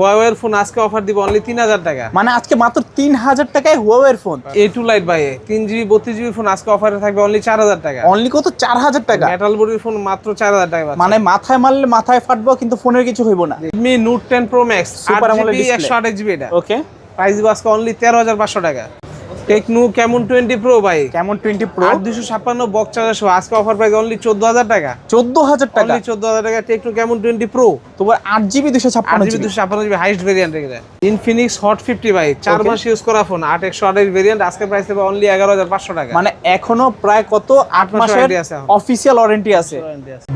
Huawei এর phone আজকে offer দিব অনলি 3000 টাকা। মানে আজকে মাত্র 3000 টাকায় Huawei এর ফোন A2 Lite ভাই 3GB 32GB ফোন আজকে অফারে থাকবে অনলি 4000 টাকা। অনলি কত 4000 টাকা? মেটাল বডির ফোন মাত্র 4000 টাকা পাচ্ছেন। মানে মাথায় মারলে মাথায় ফাটবো কিন্তু ফোনের কিছু হইব না। Redmi Note 10 Pro Max Super AMOLED 8GB display 128GB এটা। ওকে, প্রাইস দিব আজকে অনলি 13500 টাকা। Tecno Camon 20 Pro ভাই কেমন 20 প্রো 8256 বক্স চার্জার সহ আজকে অফার প্রাইস অনলি 14000 টাকা। 14000 টাকা অনলি 14000 টাকা Tecno Camon 20 Pro। তোমার 8GB 256GB 256GB highest variant এটা। Infinix Hot 50 ভাই 4 মাস ইউজ করা ফোন 8128 ভেরিয়েন্ট আজকে প্রাইস হবে অনলি 11500 টাকা। মানে এখনো প্রায় কত 8 মাসের অফিশিয়াল ওয়ারেন্টি আছে।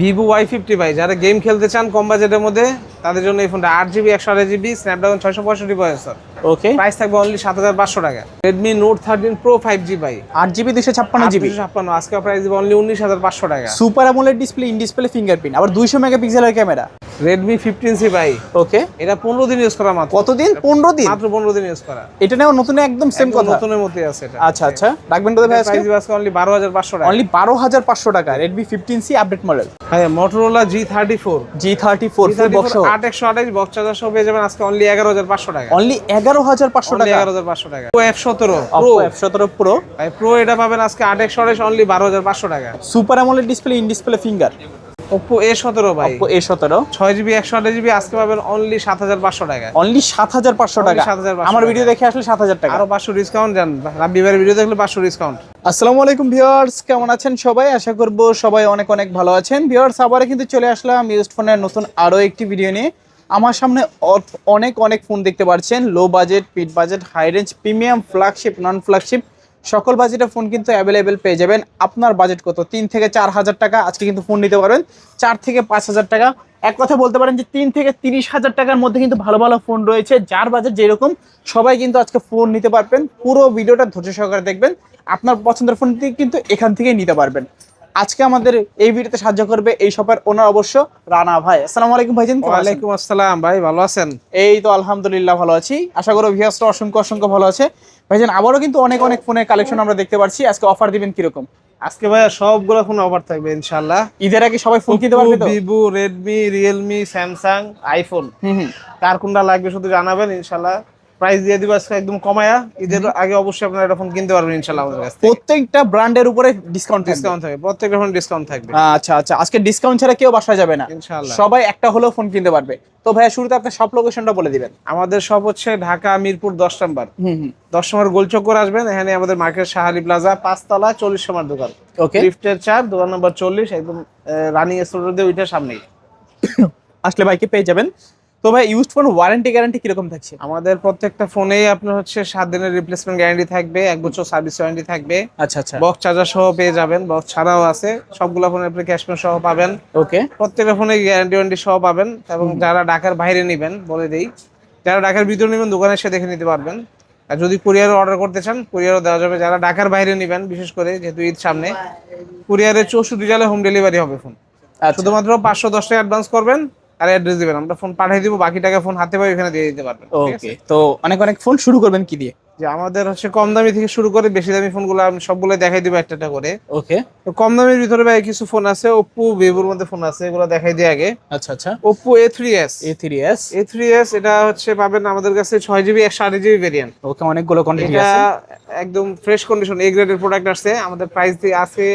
Vivo Y50 ভাই যারা গেম খেলতে চান কম বাজেটের মধ্যে তাদের জন্য এই ফোনটা 8GB 128GB স্ন্যাপড্রাগন 665 প্রসেসর। ওকে, প্রাইস থাকবে অনলি 7500 টাকা। Redmi Note 13 Pro 5G ভাই 8GB 256GB 256 আজকে প্রাইস দিব অনলি 19500 টাকা। Super AMOLED display, in display fingerprint, আবার 200 মেগাপিক্সেলের ক্যামেরা। Redmi 15C ভাই ওকে, এটা 15 দিন ইউজ করা মাত্র। কতদিন? 15 দিন, মাত্র 15 দিন ইউজ করা। এটা নেও নতুন একদম সেম কথা, নতুনের মতই আছে এটা। আচ্ছা আচ্ছা, রাখবেন কত ভাই আজকে? প্রাইস দিব আজকে অনলি 12500 টাকা। অনলি 12500 টাকা Redmi 15C আপডেট মডেল। হ্যাঁ Motorola G34 G34 full box 8128 box charger সহ পেয়ে যাবেন আজকে অনলি 11500 টাকা। অনলি 11500 টাকা। 11500 টাকা। Oppo F17 Oppo F17 Pro ভাই প্রো এটা পাবেন আজকে 8128 অনলি 12500 টাকা। Super AMOLED display, in display finger. Oppo A17 ভাই Oppo A17 6GB 128GB আজকে পাবেন অনলি 7500 টাকা। অনলি 7500 টাকা। 7500 আমার ভিডিও দেখে আসলে 7000 টাকা। আরো 500 ডিসকাউন্ট দেন, রাব্বি ভাইয়ের ভিডিও দেখলে 500 ডিসকাউন্ট। আসসালামু আলাইকুম ভিউয়ার্স, কেমন আছেন সবাই? আশা করব সবাই অনেক অনেক ভালো আছেন। ভিউয়ার্স আবারও কিন্তু চলে আসলাম ইউজড ফোনের নতুন আরো একটি ভিডিও নিয়ে। আমার সামনে অনেক অনেক ফোন দেখতে পাচ্ছেন, low budget, mid budget, high range, premium, flagship, non flagship সকল বাজেটের ফোন কিন্তু অ্যাভেলেবেল পেয়ে যাবেন। আপনার বাজেট কত? 3 থেকে 4000 টাকা আজকে কিন্তু ফোন নিতে পারবেন। 4 থেকে 5000 টাকা, এক কথা বলতে পারেন যে 3 থেকে 30,000 টাকার মধ্যে কিন্তু ভালো ভালো ফোন রয়েছে। যার বাজেট যেরকম সবাই কিন্তু আজকে ফোন নিতে পারবেন। পুরো ভিডিওটা ধৈর্য সহকারে দেখবেন, আপনার পছন্দের ফোনটি কিন্তু এখান থেকে নিতে পারবেন। আজকে আমাদের এই ভিডিওতে সাহায্য করবে এই শপের ওনার অবশ্য রানা ভাই। আসসালামু আলাইকুম ভাইজান। ওয়ালাইকুম আসসালাম ভাই, ভালো আছেন? এই তো আলহামদুলিল্লাহ ভালো আছি, আশা করি ভিউয়ার্সরা অসংখ্য অসংখ্য ভালো আছে। ভাইজান আবারও কিন্তু অনেক অনেক ফোনের কালেকশন আমরা দেখতে পাচ্ছি, আজকে অফার দিবেন কিরকম? আজকে ভাইয়া সবগুলো ফোন অফার থাকবে ইনশাআল্লাহ। ঈদের আগে সবাই ফোন কিনতে পারবে তো? Vivo, Redmi, Realme, Samsung, iPhone কার কোনটা লাগবে শুধু জানাবেন, ইনশাআল্লাহ প্রাইস দিয়ে দিব আজকে একদম কমায়া। ঈদের আগে অবশ্যই আপনারা এটা ফোন কিনতে পারবেন ইনশাআল্লাহ আমাদের কাছ থেকে। প্রত্যেকটা ব্র্যান্ডের উপরে ডিসকাউন্ট থাকবে, প্রত্যেকটা ফোন ডিসকাউন্ট থাকবে। আচ্ছা আচ্ছা, আজকে ডিসকাউন্ট ছাড়া কেউ বাসা যাবে না ইনশাআল্লাহ, সবাই একটা হলেও ফোন কিনতে পারবে। তো ভাইয়া শুরুতে আপনার সব লোকেশনটা বলে দিবেন। আমাদের সব হচ্ছে ঢাকা মিরপুর 10 নম্বর। 10 নম্বর গোলচক্কর আসবেন, এখানে আমাদের মার্কেট শাহালি প্লাজা 5 তলা 40 নম্বর দোকান। ওকে, লিফটের 4 দোকান নম্বর 40 একদম রানিং স্টোর দিয়ে ওইটার সামনেই আসলে বাইকে পেয়ে যাবেন। তো ভাই ইউজড ফোন ওয়ারেন্টি গ্যারান্টি কিরকম থাকছে? আমাদের প্রত্যেকটা ফোনেই আপনার হচ্ছে 7 দিনের রিপ্লেসমেন্ট গ্যারান্টি থাকবে, 1 বছর সার্ভিস ওয়ারেন্টি থাকবে। আচ্ছা আচ্ছা, বক্স চার্জার সহ পেয়ে যাবেন, বক্স ছাড়াও আছে। সবগুলো ফোনে আপনি ক্যাশমেন্ট সহ পাবেন। ওকে, প্রত্যেকটা ফোনে গ্যারান্টি ওয়ারেন্টি সহ পাবেন। এবং যারা ঢাকার বাইরে নেবেন বলে দেই, যারা ঢাকার ভিতরে নেবেন দোকানে এসে দেখে নিতে পারবেন। আর যদি কুরিয়ার অর্ডার করতে চান কুরিয়ারও দেওয়া যাবে। যারা ঢাকার বাইরে নেবেন, বিশেষ করে যেহেতু ঈদ সামনে, কুরিয়ারে 64 জেলায় হোম ডেলিভারি হবে ফোন। শুধুমাত্র 510 টাকা অ্যাডভান্স করবেন আর অ্যাড্রেস দিবেন, আমরা ফোন পাঠিয়ে দিব, বাকি টাকা ফোন হাতে পাই এখানে দিয়ে দিতে পারবেন। ওকে, তো অনেক অনেক ফোন শুরু করবেন কি দিয়ে? যে আমাদের হচ্ছে কম দামি থেকে শুরু করে বেশি দামি ফোনগুলো আমি সবগুলো দেখাই দিব একটা একটা করে। ওকে, তো কম দামের ভিতরে ভাই কিছু ফোন আছে, Oppo, Vivo এর মধ্যে ফোন আছে, এগুলো দেখাই দিই আগে। আচ্ছা আচ্ছা, Oppo A3s এটা হচ্ছে পাবেন আমাদের কাছে 6GB 128GB ভেরিয়েন্ট। ওকে, অনেকগুলো কোয়ান্টিটি এটা আছে, একদম ফ্রেশ কন্ডিশন এ গ্রেডের প্রোডাক্ট আসছে। আমাদের প্রাইস দিয়ে আজকে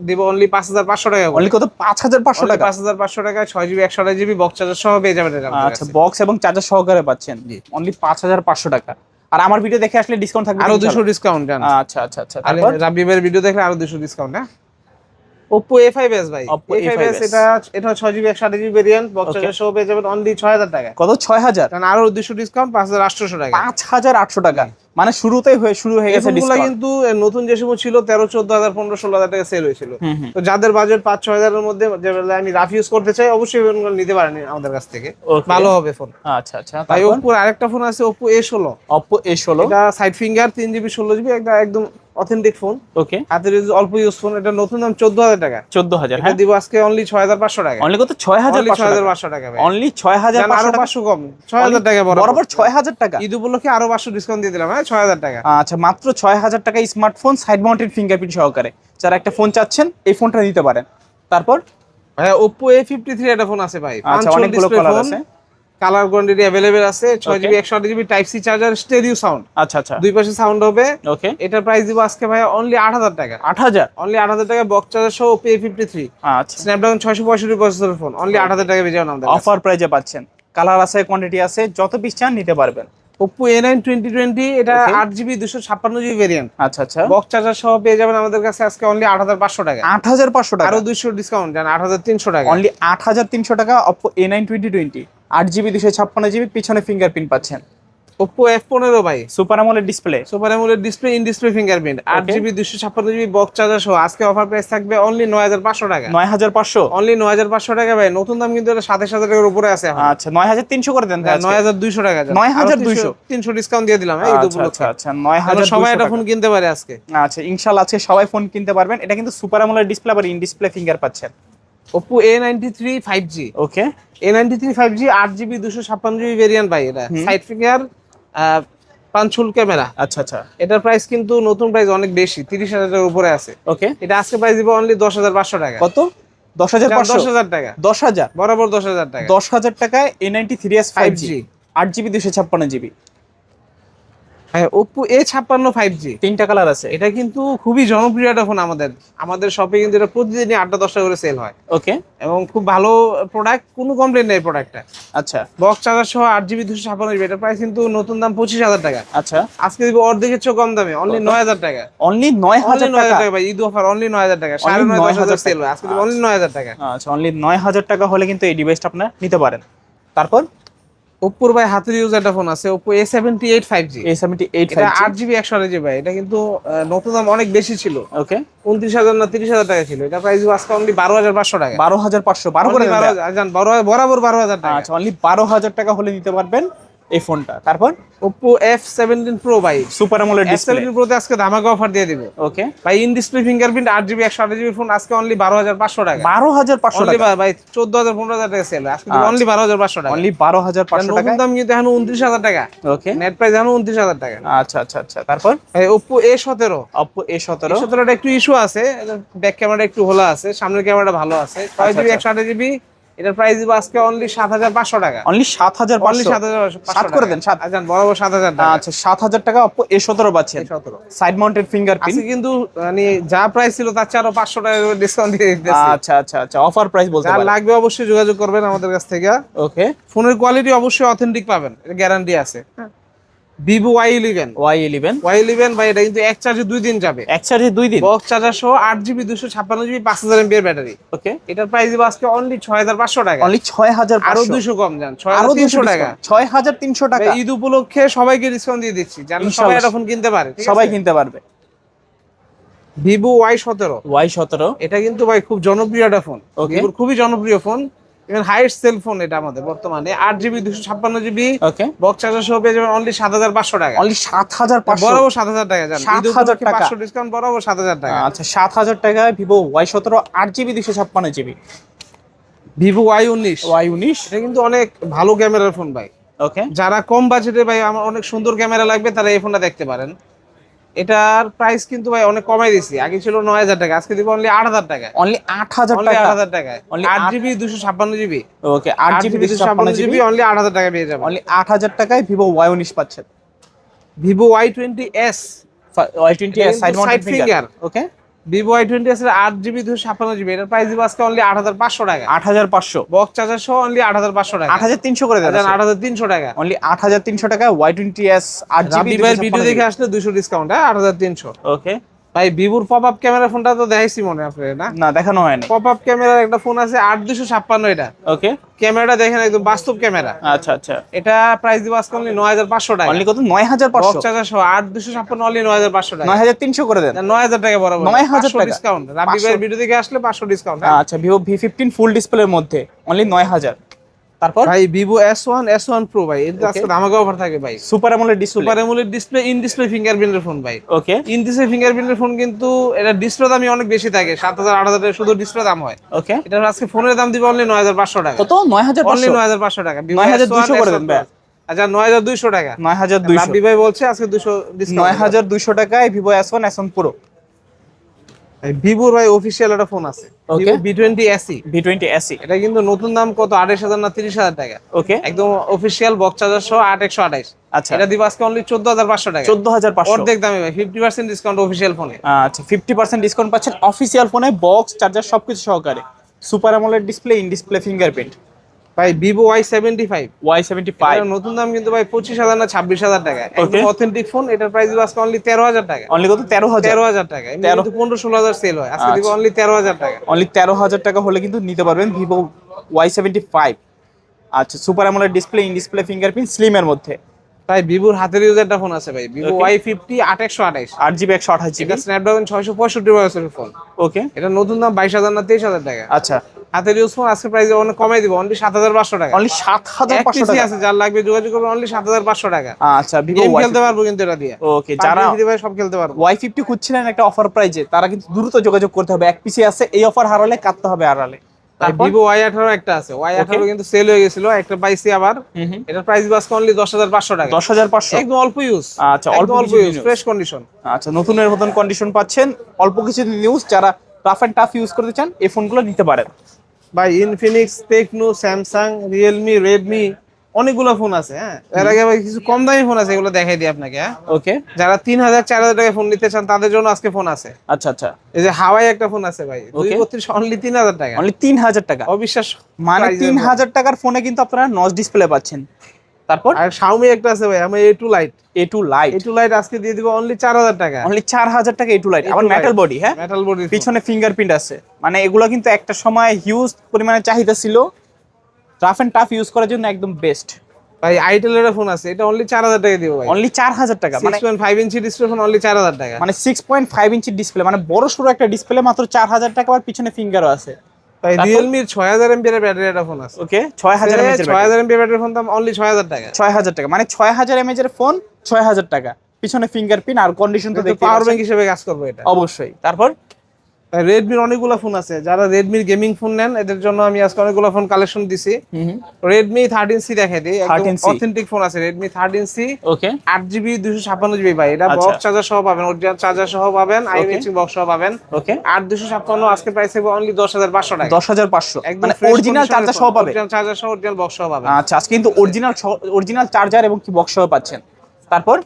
দিব অনলি 5500 টাকা। অনলি কত? 5500 টাকা। 5500 টাকা 6GB 128GB বক্স চার্জার সহ পেয়ে যাবেন এটা। আচ্ছা, বক্স এবং চার্জার সহকারে পাচ্ছেন জি, অনলি 5500 টাকা। আর আমার ভিডিও দেখে আসলে ডিসকাউন্ট থাকবে আরো 200 ডিসকাউন্ট জান। আচ্ছা আচ্ছা আচ্ছা, আর রাব্বি ভাইয়ের ভিডিও দেখলে আরো 200 ডিসকাউন্ট। হ্যাঁ Oppo A5s ভাই, Oppo A5s এটা 6GB 128GB variant, box charger সহ পেয়ে যাবেন অনলি 6000 টাকা। কত? 6000? কারণ আরো 200 ডিসকাউন্ট 5800 টাকা। 5800 টাকা, মানে শুরুতেই শুরু হয়ে গেছে ডিসকাউন্ট। কিন্তু নতুন যে সময় ছিল 13, 14000, 15, 16000 টাকা সেল হয়েছিল। তো যাদের বাজেট 5-6000 এর মধ্যে, যেগুলো আমি রাফ ইউজ করতে চাই, অবশ্যই ফোনগুলো নিতে পারেন আমাদের কাছ থেকে, ভালো হবে ফোন। আচ্ছা আচ্ছা, তাই Oppo আরেকটা ফোন আছে Oppo A16 এটা সাইড ফিঙ্গার 3GB 16GB একদম অথেন্টিক ফোন। ওকে, হাতের অল্প ইউজ ফোন। এটা নতুন দাম 14000 টাকা। 14000? হ্যাঁ, দিব আজকে অনলি 6500 টাকা। অনলি কত? 6500 টাকা ভাই, অনলি 6500 আরো 500 কম, 6000 টাকা বরাবর 6000 টাকা। ঈদ উপলক্ষে আরো 500 ডিসকাউন্ট দিয়ে দিলাম। হ্যাঁ 6000 টাকা। আচ্ছা, মাত্র 6000 টাকা স্মার্টফোন সাইড মাউন্টেড ফিঙ্গারপ্রিন্ট সহকারে। যারা একটা ফোন চাচ্ছেন এই ফোনটা নিতে পারেন। তারপর ভাই Oppo A53 একটা ফোন আছে ভাই, আচ্ছা, অনেকগুলো কালার আছে। কালার কোয়ান্টিটি অ্যাভেলেবেল আছে 6GB 128GB type C charger stereo sound আচ্ছা আচ্ছা দুই পাশে সাউন্ড হবে। ওকে এটার প্রাইস দিব আজকে ভাই অনলি 8000 টাকা। 8000 অনলি 8000 টাকা বক্স চার্জার সহ P53 আচ্ছা স্ন্যাপড্রাগন 665 প্রসেসরের ফোন অনলি 8000 টাকা বেজে আমাদের অফার প্রাইজে পাচ্ছেন। কালার আছে, কোয়ান্টিটি আছে, যত পিস চান নিতে পারবেন। Oppo A9 2020 এটা Okay. 8GB 256GB ভেরিয়েন্ট আচ্ছা আচ্ছা বক্স চার্জার সহ পেয়ে যাবেন আমাদের কাছে আজকে অনলি 8500 টাকা। 8500 টাকা, আরো 200 ডিসকাউন্ট জান 8300 টাকা। অনলি 8300 টাকা Oppo A9 2020 8GB 256GB, পিছনে ফিঙ্গারপ্রিন্ট পাচ্ছেন। Oppo F15 ভাই super AMOLED display, super AMOLED display in display fingerprint 8GB 256GB box charger সহ আজকে অফার প্রাইস থাকবে অনলি 9500 টাকা। 9500, অনলি 9500 টাকা ভাই। নতুন দাম কিন্তু এটা 27000 টাকার উপরে আছে এখন। আচ্ছা 9300 করে দেন তাহলে আজকে। 9200 টাকা যান। 9200 300 ডিসকাউন্ট দিয়ে দিলাম এই ঈদ আচ্ছা উপলক্ষে। আচ্ছা 9200 সবাই এটা ফোন কিনতে পারে আজকে। আচ্ছা ইনশাআল্লাহ আজকে সবাই ফোন কিনতে পারবেন। এটা কিন্তু সুপার অ্যামোলেড ডিসপ্লে, আবার ইন ডিসপ্লে ফিঙ্গার পাচ্ছেন। Oppo A93 5G ওকে A93 5G 8GB 256GB variant ভাই এটা সাইড ফিঙ্গার পাঁচুল ক্যামেরা। আচ্ছা আচ্ছা এটার প্রাইস কিন্তু নতুন প্রাইস অনেক বেশি 30000 টাকার উপরে আছে। ওকে এটা আজকে প্রাইস দিব অনলি 10500 টাকা। কত? 10500, 10000 টাকা 10000, বরাবর 10000 টাকা 10000 টাকায় A93s 5G 5G 8GB 256GB। হ্যাঁ Oppo A56 5G তিনটা কালার আছে। এটা কিন্তু খুবই জনপ্রিয় একটা ফোন আমাদের শপে কিন্তু এটা প্রতিদিনই 8-10টা করে সেল হয় ওকে এবং খুব ভালো প্রোডাক্ট, কোনো কমপ্লেইন নেই প্রোডাক্টটা। আচ্ছা বক্স চার্জার সহ 8GB 256GB এটার প্রাইস কিন্তু নতুন দাম 25000 টাকা। আচ্ছা আজকে দিব অর্ধেকের চেয়ে কম দামে অনলি 9000 টাকা। অনলি অনলি 9000 9000 টাকা। টাকা ভাই ঈদ অফার অনলি 9000 টাকা। Only 9,500 9,000 সেল হয় আজকে দিব অনলি 9000 টাকা। আচ্ছা অনলি 9000 টাকা হলে কিন্তু এই ডিভাইসটা আপনারা নিতে পারেন। তারপর Oppo ভাই হাতের ইউজ একটা ফোন আছে Oppo A78 5G A78 এটা 5G 8GB 128GB ভাই। এটা কিন্তু নতুন দাম অনেক বেশি ছিল, ওকে 29000 না 30000 টাকা ছিল। এটা প্রাইস আজকে অনলি 12500 টাকা। 12500, 12 করে দেন। জান বরাবর 12000 টাকা। আচ্ছা অনলি 12000 টাকা হলে নিতে পারবেন এই ফোনটা। তারপর Oppo F17 Pro ভাই super AMOLED display, F17 Pro তে আজকে ধামাকা অফার দিয়ে দিব ওকে ভাই। In display fingerprint 8GB 128GB phone আজকে অনলি 12500 টাকা। 12500 অনলি টাকা, ভাই 14000 15000 টাকা সেল আজকে দিব অনলি 12500 টাকা। অনলি 12500 টাকা। নতুন দাম কিন্তু এখন 29000 টাকা, ওকে নেট প্রাইস এখন 29000 টাকা। আচ্ছা আচ্ছা আচ্ছা তারপর এই Oppo A17 Oppo A17 A17 একটু ইস্যু আছে, ব্যাক ক্যামেরাটা একটু হোলা আছে, সামনের ক্যামেরাটা ভালো আছে। 6GB 128GB এটার প্রাইস দিব আজকে অনলি 7500 টাকা। অনলি 7500, অনলি 7500 7 করে দেন 7। আজান বরাবর 7000 টাকা। আচ্ছা 7000 টাকা Oppo A17 পাচ্ছেন। A17 side mounted fingerprint. আজকে কিন্তু মানে যা প্রাইস ছিল তার চেয়ে আরো 500 টাকা ডিসকাউন্ট দিয়ে দিতেছি। আচ্ছা আচ্ছা আচ্ছা অফার প্রাইস বলতে যার পারেন। লাগবে অবশ্যই যোগাযোগ করবেন আমাদের কাছ থেকে। ওকে ফোনের কোয়ালিটি অবশ্যই অথেন্টিক পাবেন, এটা গ্যারান্টি আছে। Vivo Y11 Y11 ভাই এটা কিন্তু এক চার্জে 2 দিন যাবে, এক চার্জে 2 দিন। বক্স চার্জার সহ 8GB 256GB 5000 mAh ব্যাটারি। ওকে এটার প্রাইস দিব আজকে অনলি 6500 টাকা। অনলি 6500, আরো 200 কম যান আরো 6300 টাকা। 6300 টাকা। ভাই, ঈদ উপলক্ষে সবাইকে ডিসকাউন্ট দিয়ে দিচ্ছি, যেন সবাই ইনশাআল্লাহ। এটা ফোন কিনতে পারে। ঠিক সবাই আছে? কিনতে পারবে। Vivo Y17 Y17 এটা কিন্তু ভাই খুব জনপ্রিয় একটা ফোন, Okay. ভিভোর খুবই জনপ্রিয় phone, even highest cell phone এটা আমাদের বর্তমানে। 8GB 256GB ওকে বক্স চার্জার সহ পেয়ে যাবেন অনলি 7500 টাকা। অনলি 7500, বরাবর 7000 টাকা জান। ঈদ 7000 উপলক্ষে টাকা। 500 ডিসকাউন্ট বরাবর 7000 টাকা। আচ্ছা 7000 টাকায় Vivo Y17 8GB 256GB। Vivo Y19 Y19 এটা কিন্তু অনেক ভালো ক্যামেরার ফোন ভাই। ওকে যারা কম বাজেটে ভাই আমার অনেক সুন্দর ক্যামেরা লাগবে তারা এই ফোনটা দেখতে পারেন। এটার প্রাইস কিন্তু ভাই অনেক কমাই দিছি, আগে ছিল 9000 টাকা, আজকে দিব অনলি 8000 টাকা। অনলি 8000 অনলি টাকা। 8000 টাকায় Only 8GB 256GB ওকে 8GB 256GB অনলি 8000 টাকা পেয়ে যাবেন। অনলি 8000 টাকায় Vivo Y19 পাচ্ছেন। Vivo Y20s Y20s side mounted finger. Okay Vivo Y20s এর 8GB 256GB এটার প্রাইস দিব আজকে অনলি 8500 টাকা। 8500, বক্স চার্জার সহ অনলি 8500 টাকা। 8300 করে দেন। 8300 টাকা। অনলি 8300 টাকা Y20s 8GB রাবি ভাইয়ের ভিডিও দেখে আসলে 200 ডিসকাউন্ট, হ্যাঁ 8300। ওকে ভাই ভিভোর পপ আপ ক্যামেরা ফোনটা তো দেখাইছি মনে আপনার না? না দেখানো হয়নি। পপ আপ ক্যামেরার একটা ফোন আছে 8256 এটা। ওকে ক্যামেরাটা দেখেন একদম বাস্তব ক্যামেরা। আচ্ছা আচ্ছা এটা প্রাইস দিব আজকে অনলি 9500 টাকা। অনলি কত? বক্স 9500, চার্জার সহ 8256 অনলি 9500 টাকা। 9300 করে দেন। 9000 টাকা বরাবর 9000 টাকা ডিসকাউন্ট। রাবি ভাইয়ের ভিডিও দেখে আসলে 500 ডিসকাউন্ট। আচ্ছা Vivo V15 ফুল ডিসপ্লের মধ্যে অনলি 9000। তারপর ভাই Vivo S1 Pro ভাই এটা আজকে ধামাকা অফার থাকে ভাই। Super AMOLED display, super AMOLED display, in display ফিঙ্গারপ্রিন্টের ফোন ভাই। ওকে ইন ডিসপ্লে ফিঙ্গারপ্রিন্টের ফোন কিন্তু এটা ডিসপ্লে দামই অনেক বেশি থাকে, 7000 8000 টাকা শুধু ডিসপ্লে দাম হয়। ওকে এটা আজকে ফোনের দাম দিব অনলি 9500 টাকা। কত? 9500, অনলি 9500 টাকা। Vivo 9200 S1 করে দেন ভাই। আচ্ছা 9200 টাকা। 9200, রাবি ভাই বলছে আজকে 200 ডিসকাউন্ট। 9200 টাকায় Vivo S1 Pro। ভিভোর ভাই অফিসিয়াল একটা ফোন আছে, Okay. V20 SE। V20 SE। এটা কিন্তু নতুন দাম কত 28,000 না 30,000 টাকা, ওকে, একদম অফিসিয়াল বক্স চার্জার সহ 8128। আচ্ছা, এটা দিব আজকে অনলি 14,500 টাকা, 14,500। অর্ধেক দামে ভাই, 50% ডিসকাউন্ট অফিসিয়াল ফোনে। আচ্ছা, 50% ডিসকাউন্ট পাচ্ছেন অফিসিয়াল ফোনে, বক্স চার্জার সবকিছু সহকারে, super AMOLED display, in display fingerprint. ভাই ভিভো Y75, Y75। এটার নতুন দাম কিন্তু ভাই 25,000 না 26,000 টাকা, একদম Okay. Authentic phone. এটার প্রাইস দিব আজকে অনলি 13,000 টাকা। অনলি কত? 13,000। 13,000 টাকা, এমনি 13 কিন্তু 15-16,000 সেল হয়, আজকে দিব আচ্ছা। অনলি 13,000 টাকা। অনলি 13,000 টাকা হলে কিন্তু নিতে পারবেন ভিভো Y75। আচ্ছা, super AMOLED display, in display fingerprint, স্লিমের মধ্যে। তাই ভিভোর হাতের ইউজ একটা ফোন আছে ভাই, Vivo Okay. Y50 8128। 8GB 128GB। এটা স্ন্যাপড্রাগন 665 প্রসেসরের ফোন। ওকে, এটা নতুন দাম 22,000 না 23,000 টাকা। আচ্ছা, হাতের ইউজ ফোন আজকে প্রাইস অনেক কমাই দিব, অনলি 7,500 টাকা। অনলি এক 7,500 পিসি টাকা। আছে, যার লাগবে যোগাযোগ করবেন, অনলি 7,500 টাকা। আচ্ছা, ভিভো গেম খেলতে পারবো কিন্তু এটা দিয়ে। ওকে, যারা PUBG ভাই সব খেলতে পারবো। Y50 খুঁজছিলেন একটা অফার প্রাইজে, তারা কিন্তু দ্রুত যোগাযোগ করতে হবে, এক পিসি আছে, এই অফার হারালে কাটতে হবে আড়ালে। তারপর ভিভো Y18 একটা আছে, Y18 কিন্তু সেল হয়ে গেছিল, একটা পাইছি আবার। এটার প্রাইস বাস অনলি 10,500 টাকা, 10,500। একদম অল্প ইউজ। আচ্ছা, অল্প অল্প কিছু ইউজ, use। Fresh condition. আচ্ছা, নতুনের মতন কন্ডিশন পাচ্ছেন, অল্প কিছু নিউজ। যারা রাফ এন্ড টাফ ইউজ করতে চান এই ফোনগুলো নিতে পারেন। ভাই Infinix, Tecno, Samsung, Realme, Redmi, অনেকগুলো ফোন আছে। হ্যাঁ, এর আগে ভাই কিছু কম দামি ফোন আছে, এগুলো দেখাই দিই আপনাকে। হ্যাঁ, ওকে, যারা 3,000-4,000 টাকা ফোন নিতে চান তাদের জন্য আজকে ফোন আছে। আচ্ছা আচ্ছা, এই যে হাওয়াই একটা ফোন আছে ভাই, Okay. 232 অনলি 3,000 টাকা। অনলি 3,000 টাকা। অবিশ্বাস মানে price এর 3,000 টাকার ফোনে কিন্তু আপনারা নচ ডিসপ্লে পাচ্ছেন। তারপর ফোন। আর Xiaomi একটা আছে ভাই, আমি A2 Lite। A2 light, A2 Lite আজকে দিয়ে দিব অনলি 4,000 টাকা। অনলি 4,000 টাকা A2 লাইট, আবার A2 মেটাল Lite। বডি। হ্যাঁ, মেটাল বডি, পিছনে ফিঙ্গারপ্রিন্ট আছে। মানে এগুলো কিন্তু একটা সময় হিউজ পরিমাণে চাহিদা ছিল, রাফ এন্ড টাফ ইউজ করার জন্য একদম বেস্ট। ভাই আইটেলের ফোন আছে, এটা অনলি 4,000 টাকা দিব ভাই। অনলি 4,000 টাকা, মানে 6.5 ইঞ্চি ডিসপ্লে ফোন, অনলি 4,000 টাকা। মানে 6.5 ইঞ্চি ডিসপ্লে, মানে বড় সড়ো একটা ডিসপ্লে, মাত্র 4,000 টাকা। আর পিছনে ফিঙ্গারও আছে। ভাই তারপর? রিয়েলমির 6,000 এমপিএর ব্যাটারি একটা ফোন আছে। ওকে, 6,000 mAh এর 6,000 এমপি ব্যাটারি ফোন দাম অনলি 6,000 টাকা। 6,000 টাকা, মানে 6,000 mAh এর ফোন 6,000 টাকা। পিছনে ফিঙ্গারপ্রিন্ট আর কন্ডিশন তো দেখতে পাওয়ার ব্যাংক হিসেবে কাজ করবে এটা। অবশ্যই। তারপর রেডমির অনেকগুলো ফোন আছে, যারা রেডমির গেমিং ফোন নেন এদের জন্য আমি আজকে অনেকগুলো ফোন কালেকশন দিছি। রেডমি 13C দেখাই দিই, একদম 13C অথেন্টিক ফোন আছে রেডমি 13C। ওকে, 8GB 256GB ভাই, এটা আচ্ছা। বক্স চার্জার সহ পাবেন, অরিজিনাল চার্জার সহ পাবেন, আইএমএইচি বক্স সহ পাবেন। ওকে, 8 256 আজকে প্রাইস থাকবে অনলি 10,500 টাকা। 10,500, একদম মানে অরিজিনাল চার্জার সহ পাবে। অরিজিনাল চার্জার সহ, অরিজিনাল বক্স সহ পাবেন। আচ্ছা, আজকে কিন্তু অরিজিনাল চার্জার এবং কি বক্স সহ পাচ্ছেন। তারপর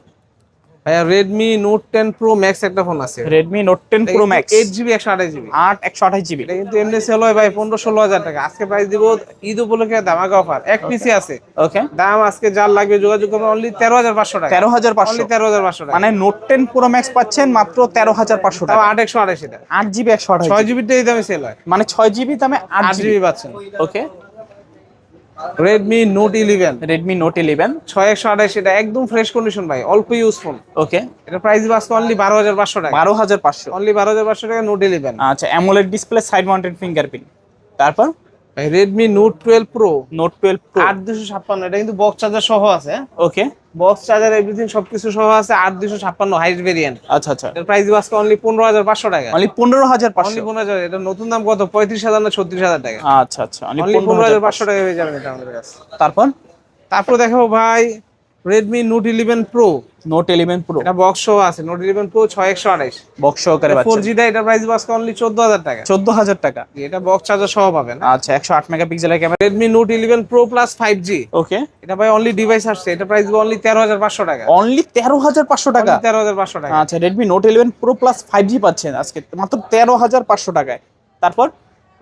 ভাইয়া রেডমি নোট 10 প্রো ম্যাক্স একটা ফোন আছে, Redmi note 10 pro max, 8GB 128GB। 128GB। এটা কিন্তু এমনি সেল হয় ভাই 15-16 হাজার টাকা, আজকে প্রাইস দিব ঈদ উপলক্ষে ধামাকা অফার, এক পিসি আছে। ওকে, দাম আজকে যার লাগবে যোগাযোগ করবেন, অনলি 13,500 টাকা। 13,500, অনলি 13,500 টাকা, মানে নোট 10 প্রো ম্যাক্স পাচ্ছেন মাত্র 13,500 তাও টাকা। 8/128 এটা। 8GB 128GB, 6GB এই দামে সেল হয়, মানে 6GB দামে 8GB 8GB পাচ্ছেন। ওকে, রেডমি নোট 11, রেডমি নোট 11। 6/128 এটা, একদম ফ্রেশ কন্ডিশন ভাই, অল্প ইউজ ফোন। ওকে, এটা প্রাইস দিব আজকে অনলি 12,500 টাকা। 12,500। অনলি 12,500 টাকা নোট 11। আচ্ছা, AMOLED display, side mounted fingerprint. তারপর Redmi note 12 pro, note 12 pro, 8 256, এটা কিন্তু বক্স চার্জার সহ আছে। ওকে, বক্স চার্জার এভরিথিং সবকিছু সহ আছে, 8 256 হাইস্ট ভেরিয়েন্ট। আচ্ছা আচ্ছা, এর প্রাইস দিব আজকে অনলি 15,500 টাকা। Only only 15,500। 15,000, এটা নতুন দাম কত 35,000 না 36,000 টাকা। আচ্ছা আচ্ছা, অনলি অনলি 15,500 15,500 টাকা হয়ে যাবে এটা আমাদের কাছে। তারপর দেখাবো ভাই Redmi note 11 pro, note 11 pro, এটা বক্স সহ আছে। নোট 11 প্রো 6/128, বক্স সহকারে পাচ্ছেন 4G টা, এটা প্রাইস দিব আজকে অনলি 14,000 টাকা। 14,000 টাকা। এটা বক্স চার্জার সহ পাবেন। আচ্ছা, 108 মেগাপিক্সেলের camera. Redmi note 11 pro plus 5G, ওকে, এটা ভাই অনলি ডিভাইস আসছে, এটা প্রাইস দিব অনলি 13,500 টাকা। অনলি 13,500 টাকা। 13,500 টাকা। আচ্ছা, Redmi note 11 pro plus 5G পাচ্ছেন আজকে মাত্র 13,500 টাকায়। তারপর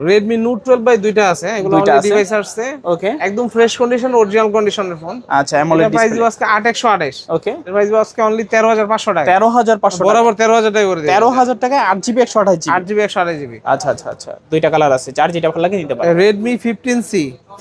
রেডমি নোট 12 ভাই দুইটা আছে, এগুলো দুইটা অনলি আছে। ডিভাইস আসছে, ওকে, একদম ফ্রেশ কন্ডিশন, অরিজিনাল কন্ডিশনের ফোন। আচ্ছা, অ্যামোলেড প্রাইস দিব ডিসপ্লে। আজকে 8/128, ওকে, এর প্রাইস দিব আজকে অনলি 13,500 টাকা। 13,500 টাকা। বরাবর 13,000 টাকা করে দিই। 13,000 টাকায় 8GB 128GB। 8GB 128GB। আচ্ছা আচ্ছা আচ্ছা, দুইটা কালার আছে, যার যেটা ভালো লাগে নিতে পারেন। Redmi 15C,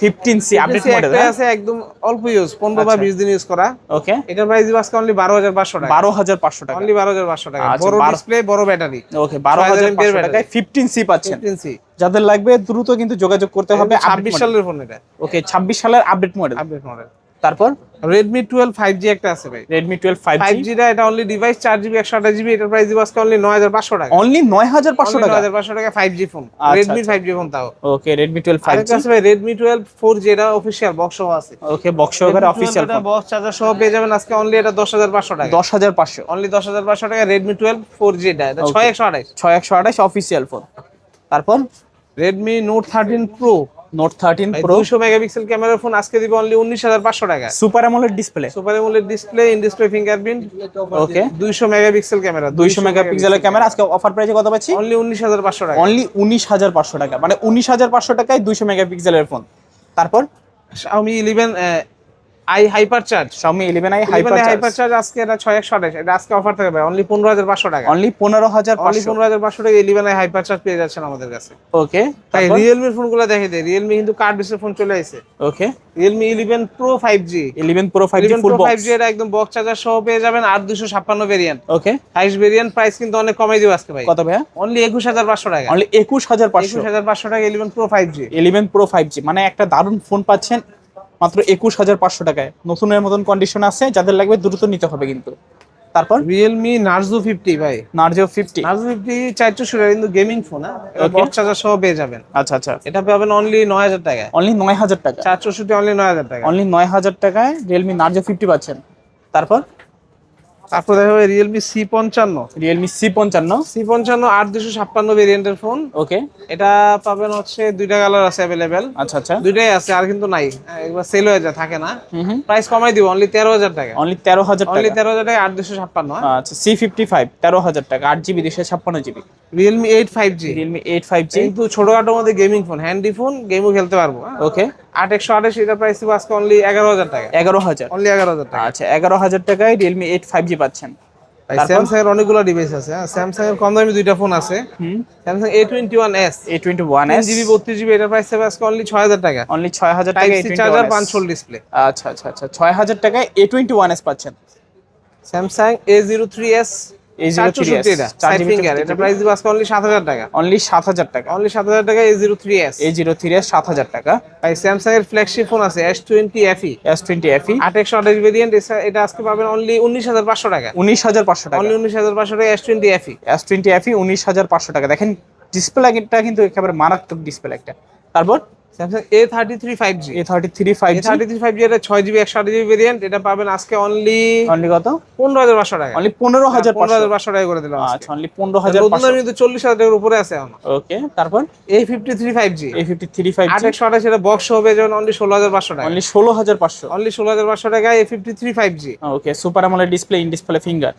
15C update model. একটা আছে একদম অল্প ইউজ, 15 বা আচ্ছা। 20 দিন ইউজ করা। ওকে, এটা প্রাইস দিব আজকে অনলি 12,500 টাকা। 12,500 টাকা। অনলি 12,500 টাকা, আচ্ছা, বড় 12 ডিসপ্লে, বড় ব্যাটারি। ওকে, 12,500 টাকায় 15C পাচ্ছেন। 15C, যাদের লাগবে দ্রুত কিন্তু যোগাযোগ করতে হবে। 26 সালের ফোন এটা। ওকে, 26 সালের আপডেট মডেল। Update model. তারপর রেডমি 12 5G একটা আছে ভাই। রেডমি 12 5G 5G টা এটা অনলি ডিভাইস 4GB 128GB, এটার প্রাইস দিব আজকে অনলি 9500 টাকা। অনলি 9500 টাকা। 9500 টাকা 5G ফোন, আচ্ছা, রেডমি আচ্ছা। 5G ফোন তাও। ওকে রেডমি 12 আরেকটা 5G। আছে ভাই রেডমি 12 4G, এটা অফিশিয়াল বক্স সহ আছে। ওকে বক্স সহকারে অফিশিয়াল ফোন। বক্স চার্জার সহ পেয়ে যাবেন আজকে অনলি এটা 10500 টাকা। 10500 অনলি 10500 টাকা রেডমি 12 4G, এটা 6128। 6128 অফিশিয়াল ফোন। তারপর রেডমি নোট 13 প্রো, নোট 13 ভাই প্রো 200 মেগাপিক্সেল ক্যামেরার ফোন আজকে দিব অনলি 19500 টাকা। Super AMOLED display. Super AMOLED display, in display fingerprint. Okay 200 megapixel camera, 200 মেগাপিক্সেলের ক্যামেরা আজকে অফার প্রাইসে কত পাচ্ছি? অনলি 19500 টাকা। অনলি 19500 টাকা, মানে 19500 টাকায় 200 মেগাপিক্সেলের ফোন। তারপর Xiaomi 11 I hyper charge, Xiaomi 11i hyper hyper charge আজকে এটা 6128, এটা আজকে অফার থাকবে ভাই অনলি 15500 টাকা। Only only 15500। 15500 টাকা 11i হাইপার চার্জ পেয়ে যাচ্ছেন আমাদের কাছে। ওকে তাই তারপর রিয়েলমি ফোনগুলো দেখে দেয়, রিয়েলমি কিন্তু কার্ড ডিসপ্লে ফোন চলে আসে। ওকে Realme 11 pro 5G, 11 pro 5G 11 ফুল প্রো বক্স। 5G এটা একদম বক্স চার্জার সহ পেয়ে যাবেন, আর 256 ভেরিয়েন্ট। ওকে হাইস্ট ভেরিয়েন্ট প্রাইস কিন্তু অনেক কমাই দিব আজকে ভাই। কত ভাইয়া? অনলি 21500 টাকা। অনলি 21500। 21500 টাকা 11 প্রো 5G। 11 প্রো 5G মানে একটা দারুণ ফোন পাচ্ছেন মাত্র 21500 টাকায়। নতুনের মতন কন্ডিশন আছে, যাদের লাগবে দ্রুত নিতে হবে কিন্তু। তারপর রিয়েলমি নার্জো 50 ভাই, নার্জো 50। নার্জো 50 400 টাকা কিন্তু গেমিং ফোন, এটা Okay. বক্স চার্জার সহ পেয়ে যাবেন। আচ্ছা আচ্ছা এটা পাবেন অনলি 9000 টাকা। অনলি 9000 টাকা। 464 অনলি 9000 টাকা। অনলি 9000 টাকায় রিয়েলমি নার্জো 50 পাচ্ছেন। তারপর তারপর দেখা যাবে Realme C55, Realme C55। C55 8256 ভেরিয়েন্টের ফোন। ওকে এটা পাবেন হচ্ছে দুইটা কালার আছে अवेलेबल, আচ্ছা আচ্ছা দুইটাই আছে আর কিন্তু নাই, একবার সেল হয়ে যায়, থাকে না। হুম প্রাইস কমাই দিব অনলি 13000 টাকা। অনলি 13000 অনলি টাকা। 13000 টাকা 8256। আচ্ছা C55 13000 টাকা 8GB 256GB। Realme 8 5G, Realme 8 5G। কিন্তু ছোটখাটোর মধ্যে গেমিং ফোন, হ্যান্ডি ফোন, গেমও খেলতে পারবো। ওকে 8128, এটা প্রাইস দিব আজকে অনলি 11000 টাকা। 11000। অনলি 11000 টাকা। আচ্ছা 11000 টাকায় রিয়েলমি 8 5G পাচ্ছেন। তারপর স্যামসাং এর অনেকগুলো ডিভাইস আছে, স্যামসাং এর কম দামি দুইটা ফোন আছে। হুম Samsung A21s A21s 3GB 32GB, এটা প্রাইস হবে আজকে অনলি 6000 টাকা। অনলি 6000 টাকা টাইপ সি চার্জার, পাঁচ হোল ডিসপ্লে। আচ্ছা আচ্ছা আচ্ছা 6000 টাকায় A21s পাচ্ছেন। স্যামসাং A03s A03s 464 এটা 5 ফিঙ্গার, এটা প্রাইস দিব আজকে অনলি 7000 টাকা। অনলি 7000 টাকা। অনলি 7000 টাকা A03s। A03s 7000 টাকা। ভাই স্যামসাং এর ফ্ল্যাগশিপ ফোন আছে S20 FE, S20 FE 8128 variant, এটা আজকে পাবেন অনলি 19500 টাকা। 19500 টাকা। অনলি 19500 টাকা S20 FE। S20 FE 19500 টাকা। দেখেন ডিসপ্লেটা কিন্তু একেবারে মারাত্মক ডিসপ্লে একটা। তারপর Samsung A33 5G, A33 5G A33 5G এটা 6GB 128GB ভেরিয়েন্ট, এটা পাবেন আজকে অনলি অনলি কত? 15500 টাকা। অনলি 15500। 15500 টাকা করে দিলাম আজকে। আচ্ছা অনলি নতুন 15500। দাম কিন্তু 40000 টাকার উপরে আছে এখন। ওকে তারপর A53 5G, A53 5G 8128, এটা বক্স হবে যেমন অনলি 16500 টাকা। অনলি 16500। অনলি 16500 টাকা A53 5G। Okay super AMOLED display, in display finger.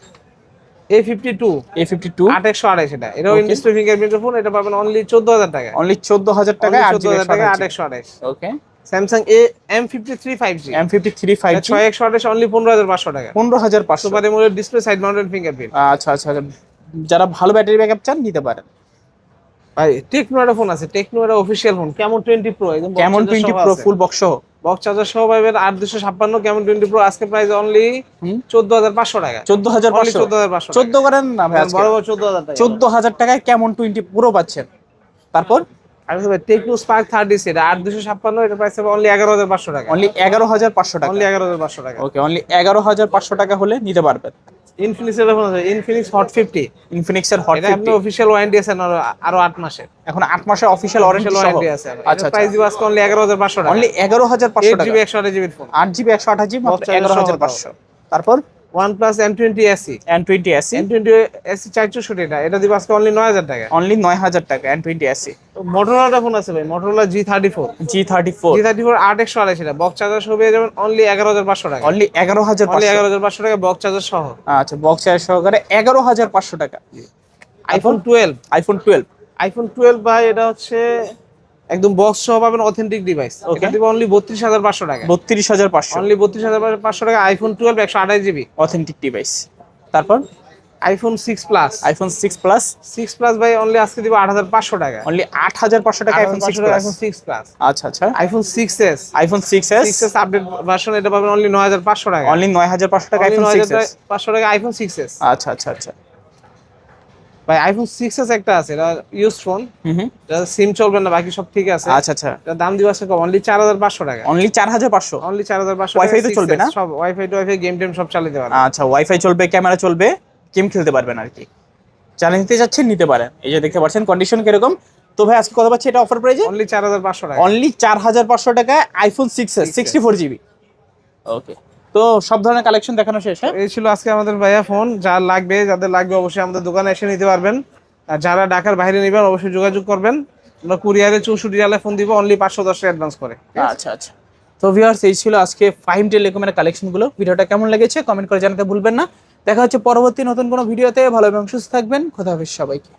A52 A52 8128, এটা এটাও Okay. ইন ডিসপ্লে ফিঙ্গারপ্রিন্টের ফোন, এটা পাবেন অনলি 14000 টাকা। অনলি 14000 টাকায় 8GB 14000 টাকা 128GB। 8128। ওকে Samsung M53 5G, M53 5G 6128, only 15500 টাকা। 15500। Super AMOLED display, side mounted fingerprint. আচ্ছা আচ্ছা আচ্ছা। যারা ভালো ব্যাটারি ব্যাকআপ চান নিতে পারেন। ভাই টেকনো এর ফোন আছে, টেকনো এর অফিশিয়াল ফোন Camon 20 Pro, একদম কেমন 20 প্রো ফুল বক্স সহ বক্স চার্জার সহ পাবেন 8256 Camon 20 Pro, আজকে প্রাইস অনলি 14500 টাকা। 14500। 14500 14 করেন না ভাই আজকে। বড় বড় 14000 টাকা। 14000 টাকায় কেমন 20 প্রো পাচ্ছেন। তারপর আর ভাই টেকনো স্পার্ক 30 এটা 8256, এটা প্রাইস হবে অনলি 11500 টাকা। অনলি 11500 টাকা। অনলি 11500 টাকা। ওকে অনলি 11500 টাকা হলে নিতে পারবেন। ইনফিনিক্স এর ফোন আছে, ইনফিনিক্স হট 50, ইনফিনিক্স এর হট এটা আপনার 50 অফিশিয়াল ওয়ারেন্টি আছে আরো 8 মাসের। এখন 8 মাসের অফিশিয়াল ওয়ারেন্টি সহ। ওয়ারেন্টি আছে। আচ্ছা প্রাইস দিব আজকে অনলি 11500 টাকা। অনলি 11500 টাকা। 8GB 128GB phone, 8GB 128GB মাত্র বক্স চার্জার সহ 11500। তারপর OnePlus M20 SE, N20 SE M20 SE 464, এটা দিব আজকে অনলি 9000 টাকা। অনলি 9000 টাকা N20 SE। মোটরোলা ফোন আছে ভাই, মোটরোলা G34, G34 8128, এটা বক্স চার্জার সহ পেয়ে যাবেন অনলি 11500 টাকা। অনলি 11500। অনলি 11500 টাকা বক্স চার্জার সহ। আচ্ছা বক্স চার্জ সহকারে 11500 টাকা। আইফোন 12, আইফোন 12 আইফোন 12 ভাই এটা হচ্ছে একদম বক্স সহ পাবেন, অথেন্টিক ডিভাইস। Okay. এটা দিব অনলি 32500 টাকা। 32500 অনলি 32500 টাকা আইফোন 12 128GB। Authentic device. তারপর iPhone 6 plus, iPhone 6 plus 6 plus ভাই অনলি আজকে দিব 8500 টাকা। অনলি 8500 টাকা আইফোন 6 প্লাস। IPhone 6 plus. আচ্ছা আচ্ছা iPhone 6s, iPhone 6s 6s update version, এটা পাবেন অনলি 9500 টাকা। অনলি 9500 টাকা আইফোন 6s। 9500 টাকা আইফোন 6s। আচ্ছা আচ্ছা আচ্ছা ভাই আইফোন 6s একটা আছে, এটা ইউজ ফোন, হুম। এটা সিম চলবে না, বাকি সব ঠিক আছে। আচ্ছা আচ্ছা, এটা দাম দিব আছে কম, অনলি 4500 টাকা। অনলি 4500। অনলি 4500। Wi-Fi তো চলবে না? সব ওয়াইফাই টুয়াইফাই গেম টেম সব চালাতে পারবে। আচ্ছা, ওয়াইফাই চলবে, ক্যামেরা চলবে, গেম খেলতে পারবেন আর কি। যারা নিতে যাচ্ছেন নিতে পারেন। এই যে দেখতে পাচ্ছেন কন্ডিশন কিরকম। তো ভাই আজকে কত পাচ্ছি এটা অফার প্রাইজে? অনলি 4500 টাকা। অনলি 4500 টাকায় আইফোন 6s 64GB। ওকে, তো সব ধরনের কালেকশন দেখানো শেষ। হ্যাঁ, এই ছিল আজকে আমাদের ভাইয়া ফোন। যার লাগবে, যাদের লাগবে অবশ্যই আমাদের দোকানে এসে নিতে পারবেন। আর যারা ঢাকার বাইরে নেবেন অবশ্যই যোগাযোগ করবেন। আমরা কুরিয়ারে 64 রিয়ালে ফোন দিব, অনলি 510 টাকা অ্যাডভান্স করে। আচ্ছা আচ্ছা। তো ভিউয়ার্স, এই ছিল আজকে ফাহিম টেলিকমের কালেকশনগুলো। ভিডিওটা কেমন লেগেছে কমেন্ট করে জানাতে ভুলবেন না। দেখা হচ্ছে পরবর্তী নতুন কোনো ভিডিওতে। ভালো এবং সুস্থ থাকবেন। খোদা হাফেজ সবাইকে।